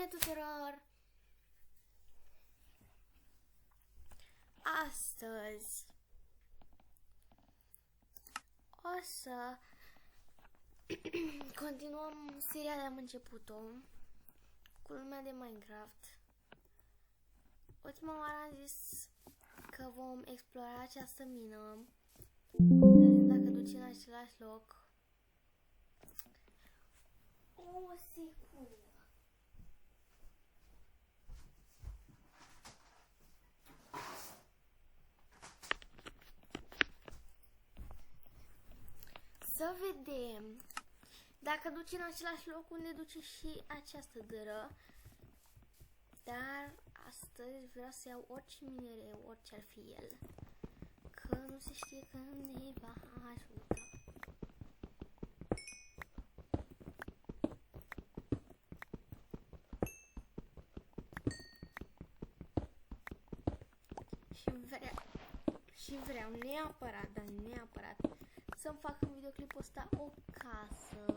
Bună tuturor! Astăzi o să continuăm seria de am început-o cu lumea de Minecraft. Ultima oară am zis că vom explora această mină, dacă duce în același loc. O secundă. Să vedem dacă duce în același loc unde duce și această dără. Dar astăzi vreau să iau orice minereu, orice ar fi el, că nu se știe când ne va ajuta. Și vreau neapărat, dar neapărat să-mi fac în videoclipul ăsta o casă.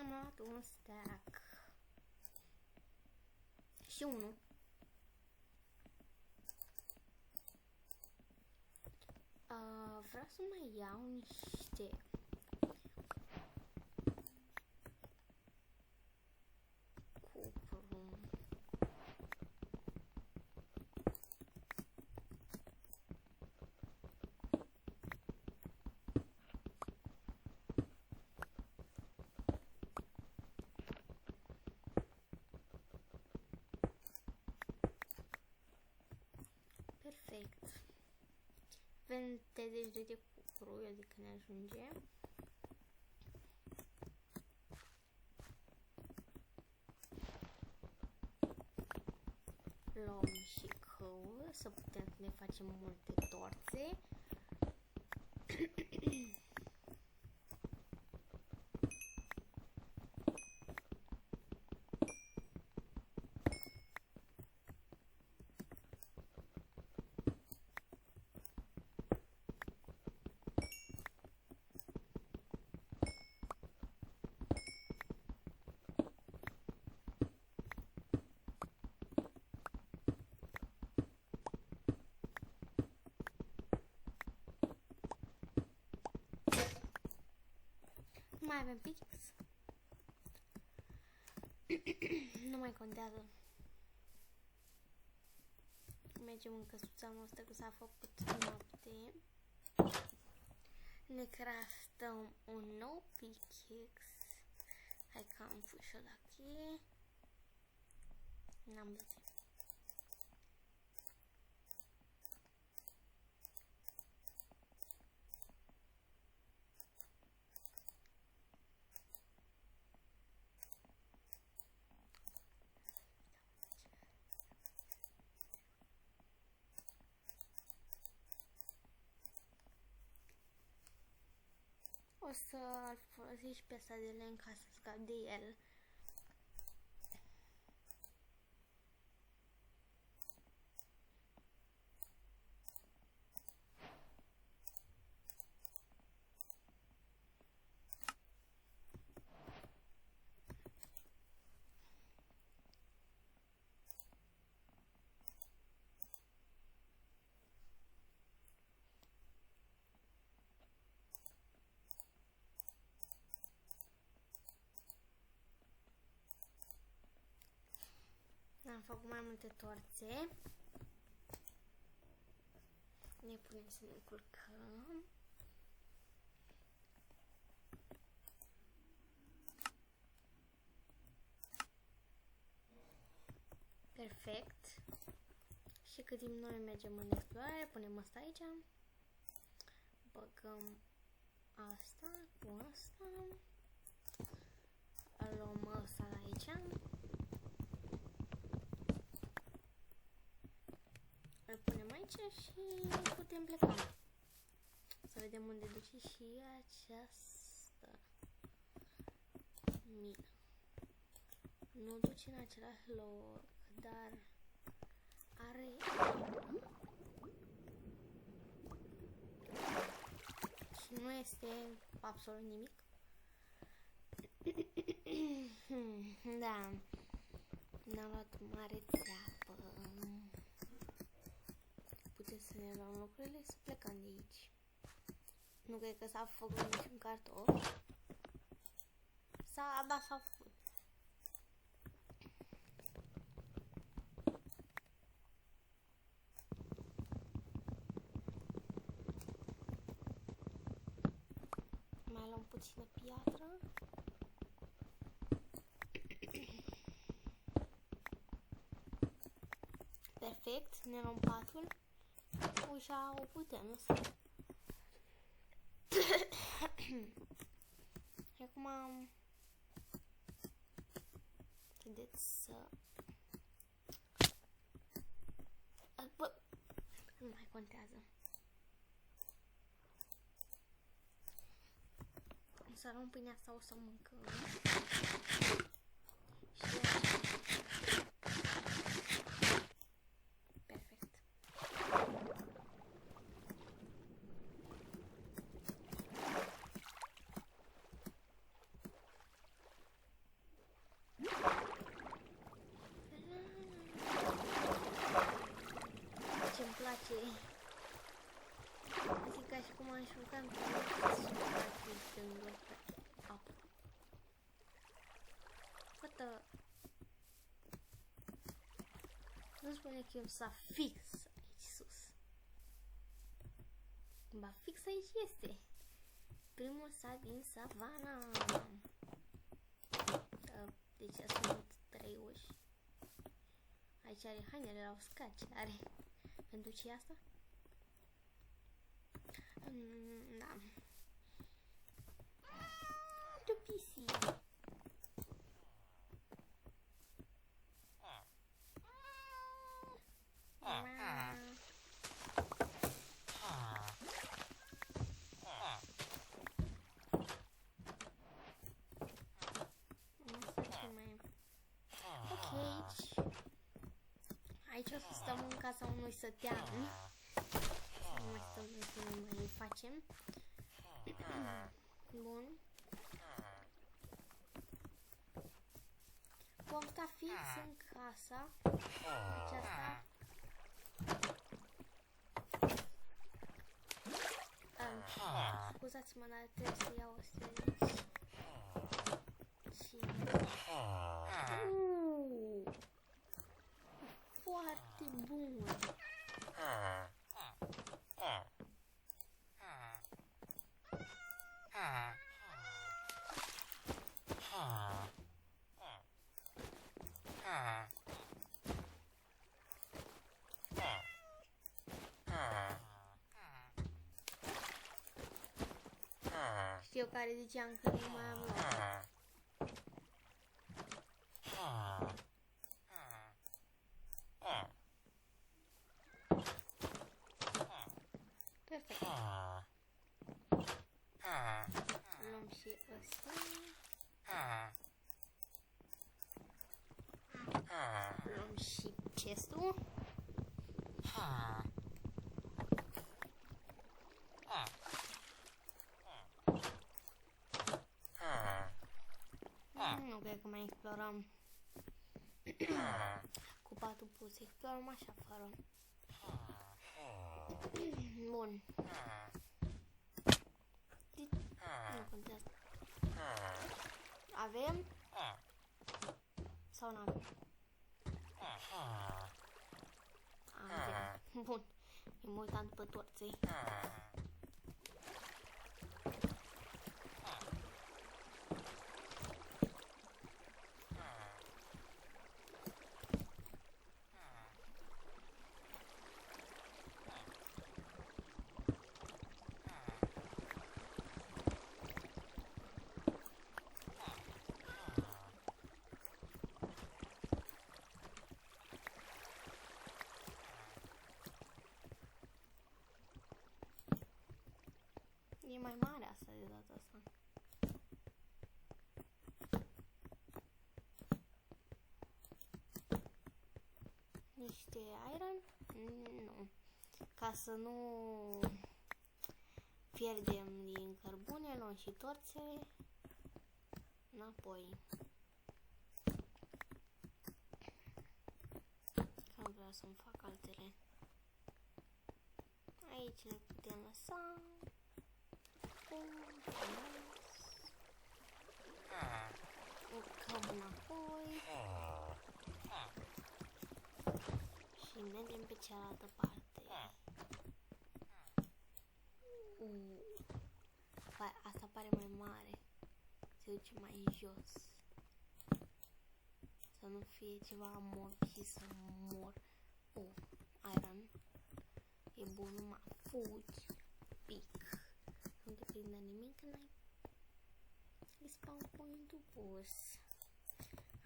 Am luat un stack și unul. Vreau să mai iau niște cupru. Perfect. Avem 30 de cupru, eu zic că ne ajunge. Luăm și căul, să putem să ne facem multe torțe. Mai avem pickaxe. Nu mai contează. Mergem în căsuța noastră că s-a făcut noapte. Ne craftăm un nou pickaxe. Hai că am pus-o la cheie. N-am văzut. O să-l folosești pe ăsta de lemn ca să scap de el. Am făcut mai multe torțe. Ne punem să ne culcăm. Perfect. Și cât timp noi mergem în explorare, punem asta aici. Băgăm asta cu asta. Luăm asta la aici. Îl punem aici și putem pleca. Să vedem unde duce și această mină. Nu duce în același loc, dar are... Și nu este absolut nimic. Da. Ne-am luat mare țeapă. Putem să ne luăm lucrurile și să plecăm de aici. Nu cred că s-a făcut niciun cartof. Da, s-a făcut. Mai luăm puțină piatră. Perfect, ne luăm patul. Ușa o putem lăsa. Și acum haideți să... Bă, nu mai contează. Să luăm pâinea asta, o să mâncăm. Și perfect. Ce-mi place. Zic ca și cum aș juca în apă. Fătă. Nu spune că eu s-a fix aici sus. Ba, fix aici este. Primul sat din savana. Deci sunt 3 uși. Aici are hainele la uscat. Ce are? Pentru ce asta? Da. Tu pisi. Aici o să stăm în casa unui sătean. Să nu mai stăm noi să ne mai facem. Bun. Vom sta fix în casa aceasta. Scuzați-mă, dar trebuie să iau o serie. Și... Foarte bun. Știu care ziceam că nu mai am luat. Perfect. Luăm și ăsta. Luăm și chestul. Nu cred că mai explorăm. Cu patul pus, explorăm așa fără. Bun. Nu contează. Avem? Sau nu avem? Bun. Eu mă uitam după torței. E mai mare asta de data asta. Niște iron? Nu. Ca să nu pierdem din cărbune, luăm și torțe. Înapoi. Că nu vreau să-mi fac altele. Aici le putem lăsa. Urcăm înapoi și mergem pe cealaltă parte. Asta pare mai mare. Se duce mai jos. Să nu fie ceva amorf și să mor. Iron. E bun, numai fugi. Pic. Nu te prinde nimic când ai respawn point-ul pus.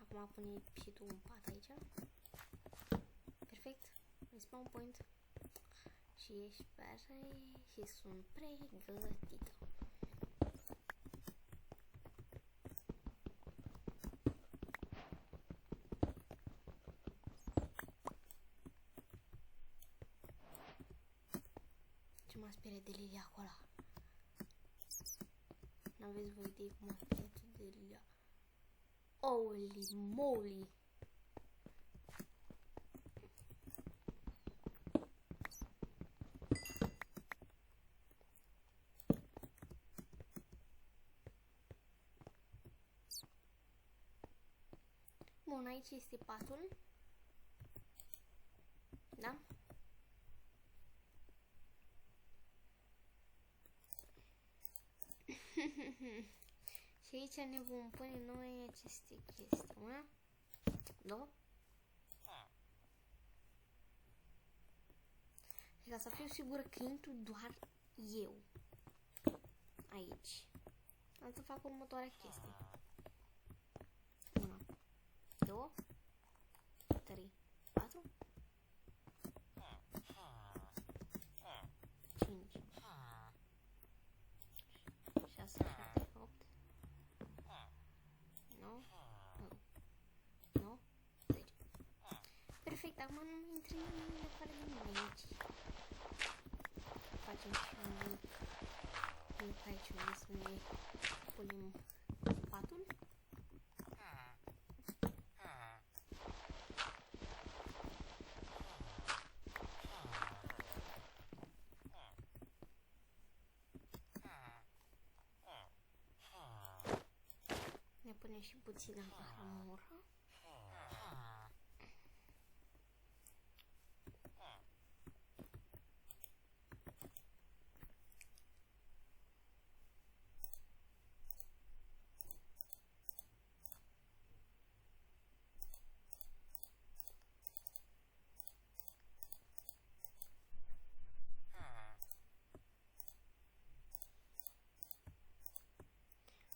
Acum pune și tu un pat aici. Perfect. Respawn point. Și ești și sunt pregătită. Ce mă sperie de Lilia acolo. N-aveți voi idee cum mă sperie de Lilia. Holy moly! Bun, aici este patul. Da? Și aici ne vom pune noi aceste chestii. Una, două. Și ca să fiu sigură că intru doar eu aici, am să fac următoarea chestie. 1, 2, 3, 4, 5, 6, 7, 8, 9, 9, 10. Perfect, acum nu intră nimeni de afară de mine aici. Facem și un mic aici unde să ne punem patul. Ne punem și puțină armură.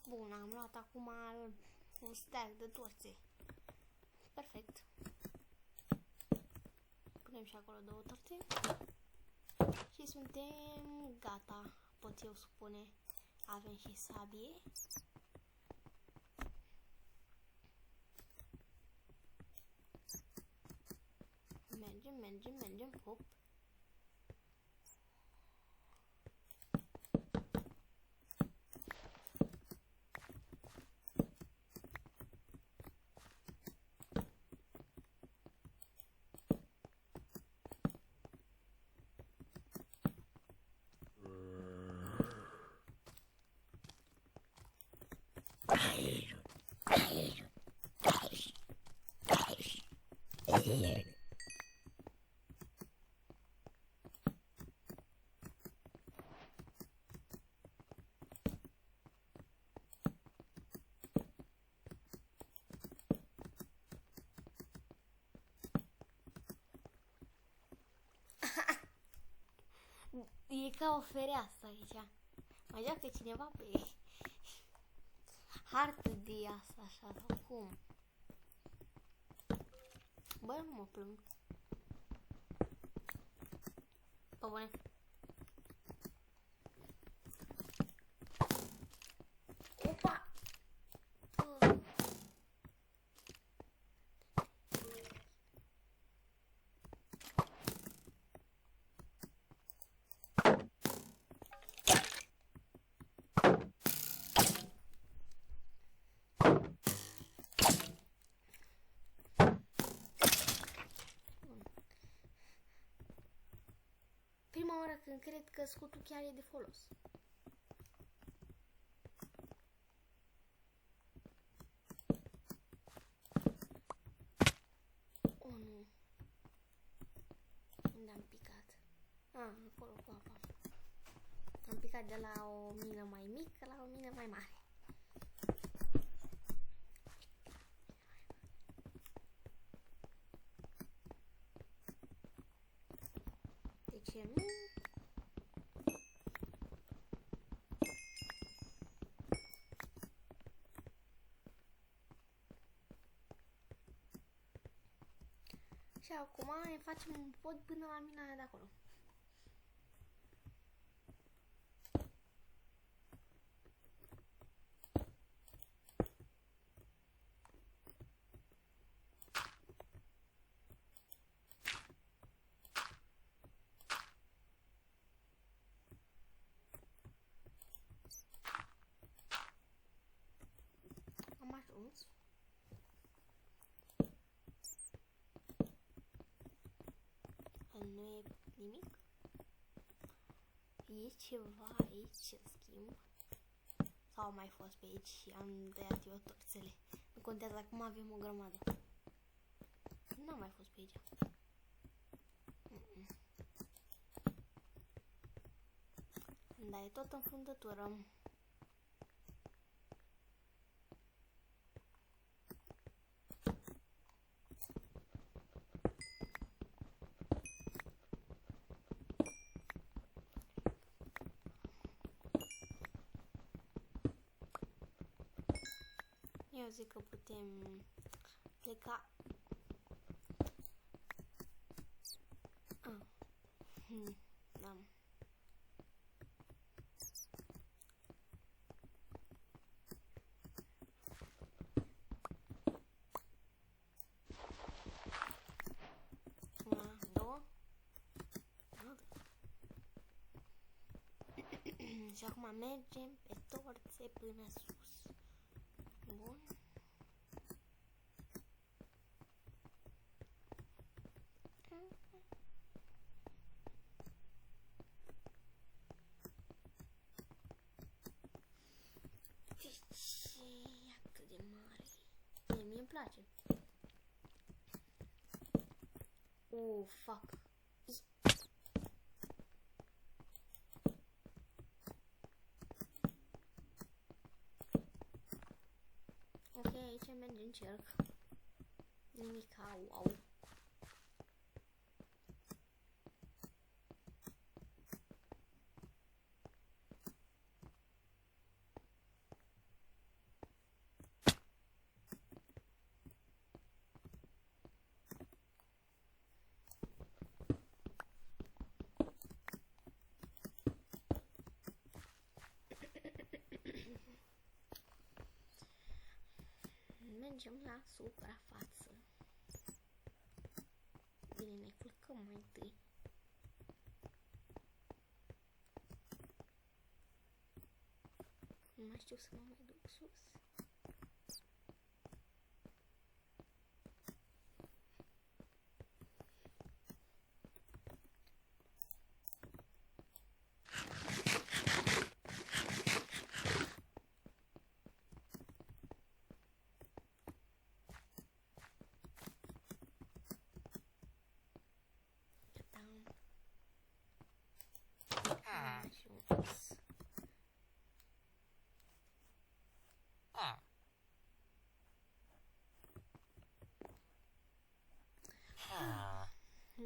Bun, am luat acum un stack de torțe. Perfect. Punem și acolo 2 torțe. Și suntem gata. Pot eu spune. Avem și sabie. Mergem, hop. E ca o fereastră aici. Mai joacă cineva pe hartă de asta așa sau cum? Bă, nu mă plâng. Pe bune. Opa! Prima oară când cred că scutul chiar e de folos. Oh, nu. Unde am picat? Ah, acolo cu apa. Am picat de la o mină mai mică la o mină mai mare. De ce nu? Și acum ne facem un pod până la mina aia de acolo. Am ajuns. Nu e nimic. E ceva aici, în schimb. Sau am mai fost pe aici și am tăiat eu torțele. Nu contează, acum avem o grămadă. Nu am mai fost pe aici. Dar e tot în fundătură. Eu zic că putem pleca. Da. Una, două. Și acum mergem pe torțe până sus. Bun. Ce e atât de mare? Mie îmi place. Oh, fuck. Ok, aici merge în cerc. Nimica, wow. Mergem la suprafață. Bine, ne culcăm mai întâi. Nu mai știu să mă mai duc sus. pus.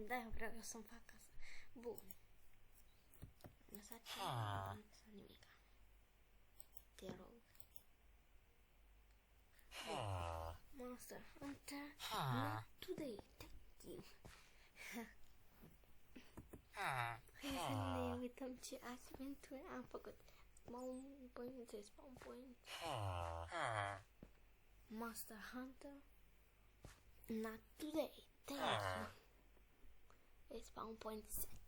Da, vreau eu să-mi fac asta. Bun. Lăsați ceva, nu lăsa nimica. Te rog. Monster Hunter, not today. Thank you. Hai să ne uităm ce achievement-uri am făcut. Spawn point. Monster Hunter, not today. Thank you. Spawn point set.